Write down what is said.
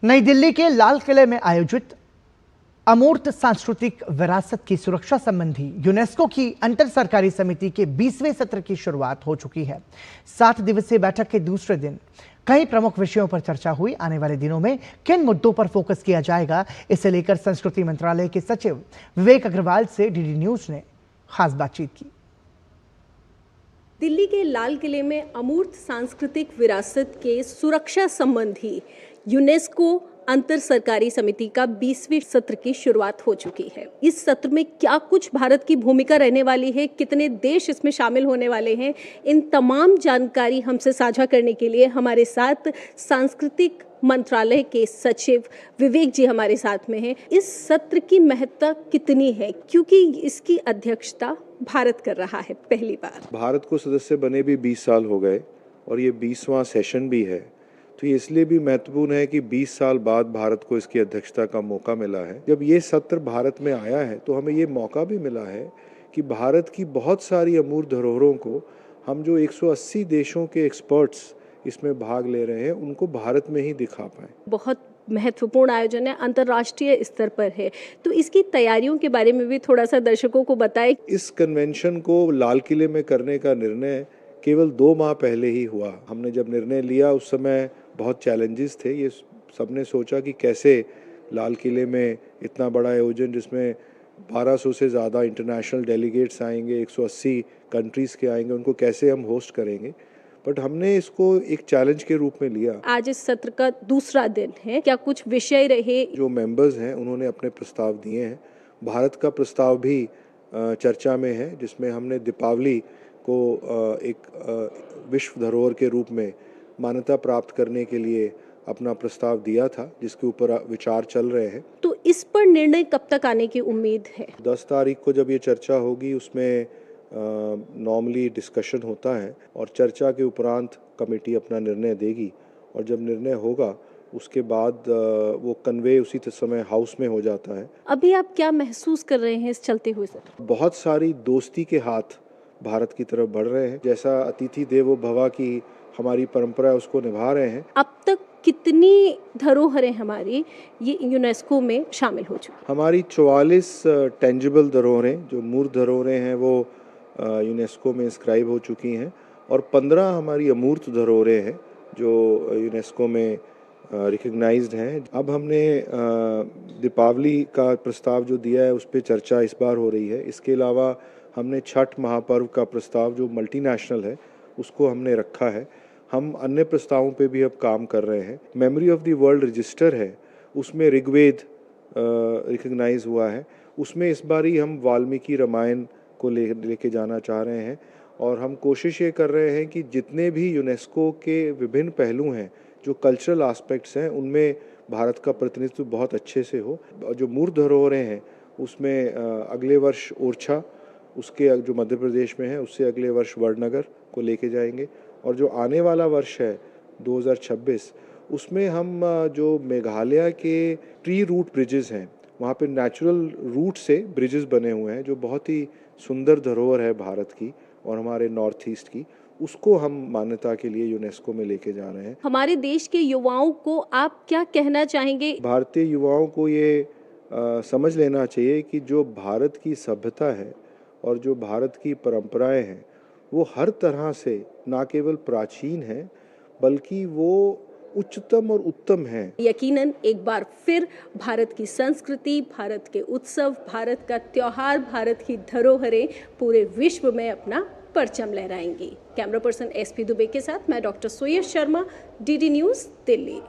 नई दिल्ली के लाल किले में आयोजित अमूर्त सांस्कृतिक विरासत की सुरक्षा संबंधी यूनेस्को की अंतर सरकारी समिति के 20वें सत्र की शुरुआत हो चुकी है। 7 दिवसीय बैठक के दूसरे दिन कई प्रमुख विषयों पर चर्चा हुई। आने वाले दिनों में किन मुद्दों पर फोकस किया जाएगा, इसे लेकर संस्कृति मंत्रालय के सचिव विवेक अग्रवाल से डीडी न्यूज ने खास बातचीत की। दिल्ली के लाल किले में अमूर्त सांस्कृतिक विरासत के सुरक्षा संबंधी यूनेस्को अंतर सरकारी समिति का 20वें सत्र की शुरुआत हो चुकी है। इस सत्र में क्या कुछ भारत की भूमिका रहने वाली है, कितने देश इसमें शामिल होने वाले हैं, इन तमाम जानकारी हमसे साझा करने के लिए हमारे साथ सांस्कृतिक मंत्रालय के सचिव विवेक जी हमारे साथ में हैं। इस सत्र की महत्ता कितनी है, क्योंकि इसकी अध्यक्षता भारत कर रहा है पहली बार। भारत को सदस्य बने भी 20 साल हो गए और ये 20वां सेशन भी है, तो ये इसलिए भी महत्वपूर्ण है कि 20 साल बाद भारत को इसकी अध्यक्षता का मौका मिला है। जब ये सत्र भारत में आया है तो हमें ये मौका भी मिला है कि भारत की बहुत सारी अमूर्त धरोहरों को हम जो 180 देशों के एक्सपर्ट्स इसमें भाग ले रहे हैं उनको भारत में ही दिखा पाएं। बहुत महत्वपूर्ण आयोजन है, अंतर्राष्ट्रीय स्तर पर है, तो इसकी तैयारियों के बारे में भी थोड़ा सा दर्शकों को बताएं। इस कन्वेंशन को लाल किले में करने का निर्णय केवल 2 माह पहले ही हुआ। हमने जब निर्णय लिया उस समय बहुत चैलेंजेस थे। ये सबने सोचा कि कैसे लाल किले में इतना बड़ा आयोजन जिसमें 1200 से ज़्यादा इंटरनेशनल डेलीगेट्स आएंगे, 180 कंट्रीज़ के आएंगे, उनको कैसे हम होस्ट करेंगे। बट हमने इसको एक चैलेंज के रूप में लिया। आज इस सत्र का दूसरा दिन है, क्या कुछ विषय रहे? जो मेंबर्स हैं उन्होंने अपने प्रस्ताव दिए हैं। भारत का प्रस्ताव भी चर्चा में है, जिसमें हमने दीपावली को एक विश्व धरोहर के रूप में मान्यता प्राप्त करने के लिए अपना प्रस्ताव दिया था, जिसके ऊपर विचार चल रहे हैं। तो इस पर निर्णय कब तक आने की उम्मीद है? 10 तारीख को जब ये चर्चा होगी, उसमें नॉर्मली डिस्कशन होता है और चर्चा के उपरांत कमेटी अपना निर्णय देगी और जब निर्णय होगा उसके बाद वो कन्वे उसी समय हाउस में हो जाता है। अभी आप क्या महसूस कर रहे हैं इस चलते हुए सत्र? बहुत सारी दोस्ती के हाथ भारत की तरफ बढ़ रहे हैं। जैसा अतिथि देवो भव की हमारी परंपरा है, उसको निभा रहे हैं। अब तक कितनी धरोहरें हमारी ये यूनेस्को में शामिल हो चुकी? हमारी 44 टेंजिबल धरोहरें, जो मूर्त धरोहरें हैं, वो यूनेस्को में इंस्क्राइब हो चुकी हैं और 15 हमारी अमूर्त धरोहरें हैं जो यूनेस्को में रिकग्नाइज्ड हैं। अब हमने दीपावली का प्रस्ताव जो दिया है उस पर चर्चा इस बार हो रही है। इसके अलावा हमने छठ महापर्व का प्रस्ताव जो मल्टीनेशनल है उसको हमने रखा है। हम अन्य प्रस्तावों पे भी अब काम कर रहे हैं। Memory of the world register है, उसमें ऋग्वेद रिकग्नाइज हुआ है। उसमें इस बार ही हम वाल्मीकि रामायण को लेके जाना चाह रहे हैं और हम कोशिश ये कर रहे हैं कि जितने भी यूनेस्को के विभिन्न पहलू हैं, जो कल्चरल एस्पेक्ट्स हैं, उनमें भारत का प्रतिनिधित्व बहुत अच्छे से हो। जो मूर्त धरोहरें हैं उसमें अगले वर्ष ओरछा, उसके जो मध्य प्रदेश में है, उससे अगले वर्ष वडनगर को लेके जाएंगे और जो आने वाला वर्ष है 2026, उसमें हम जो मेघालय के ट्री रूट ब्रिजेस हैं, वहाँ पे नेचुरल रूट से ब्रिजेस बने हुए हैं जो बहुत ही सुंदर धरोहर है भारत की और हमारे नॉर्थ ईस्ट की, उसको हम मान्यता के लिए यूनेस्को में लेके जा रहे हैं। हमारे देश के युवाओं को आप क्या कहना चाहेंगे? भारतीय युवाओं को ये समझ लेना चाहिए कि जो भारत की सभ्यता है और जो भारत की परंपराएं हैं वो हर तरह से ना केवल प्राचीन है बल्कि वो उच्चतम और उत्तम है। यकीनन एक बार फिर भारत की संस्कृति, भारत के उत्सव, भारत का त्योहार, भारत की धरोहरें पूरे विश्व में अपना परचम लहराएंगी। कैमरा पर्सन SP दुबे के साथ मैं डॉक्टर सुयश शर्मा, DD न्यूज़, दिल्ली।